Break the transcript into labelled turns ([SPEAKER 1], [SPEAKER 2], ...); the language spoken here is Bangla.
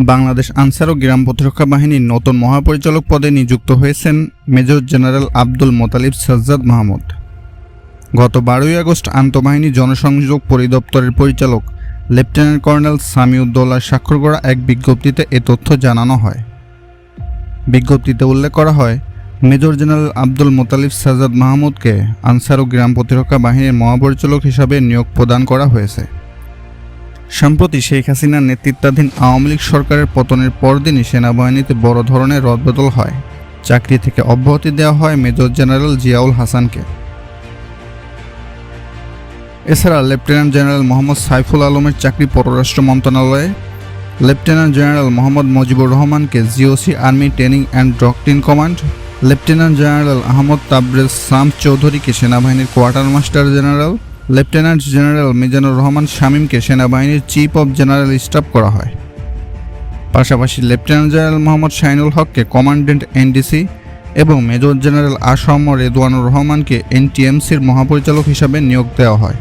[SPEAKER 1] বাংলাদেশ আনসার ও গ্রাম প্রতিরক্ষা বাহিনীর নতুন মহাপরিচালক পদে নিযুক্ত হয়েছেন মেজর জেনারেল আব্দুল মোতালিব সাজ্জাদ মাহমুদ। গত 12ই আগস্ট আন্তঃবাহিনী জনসংযোগ পরিদপ্তরের পরিচালক লেফটেন্যান্ট কর্নেল সামিউদ্দৌলার স্বাক্ষর করা এক বিজ্ঞপ্তিতে এ তথ্য জানানো হয়। বিজ্ঞপ্তিতে উল্লেখ করা হয়, মেজর জেনারেল আব্দুল মোতালিব সাজ্জাদ মাহমুদকে আনসার ও গ্রাম প্রতিরক্ষা বাহিনীর মহাপরিচালক হিসাবে নিয়োগ প্রদান করা হয়েছে। সম্প্রতি শেখ হাসিনার নেতৃত্বাধীন আওয়ামী লীগ সরকারের পতনের পরদিনই সেনাবাহিনীতে বড় ধরনের রদবদল হয়। চাকরি থেকে অব্যাহতি দেওয়া হয় মেজর জেনারেল জিয়াউল হাসানকে। এছাড়া লেফটেন্যান্ট জেনারেল মোহাম্মদ সাইফুল আলমের চাকরি পররাষ্ট্র মন্ত্রণালয়ে, লেফটেন্যান্ট জেনারেল মোহাম্মদ মুজিবুর রহমানকে GOC army training and doctrine command, lieutenant general Ahmad Tabrez Sam চৌধুরীকে সেনাবাহিনীর quartermaster general, lieutenant general Mizanur Rahman শামীমকে সেনাবাহিনীর চিফ অব জেনারেল স্টাফ করা হয়। পাশাপাশি লেফটেন্যান্ট জেনারেল মোহাম্মদ শাহিনুল হককে কমান্ড্যান্ট এনডিসি এবং মেজর জেনারেল আসম রেদওয়ানুর রহমানকে এনটিএমসির মহাপরিচালক হিসাবে নিয়োগ দেওয়া হয়।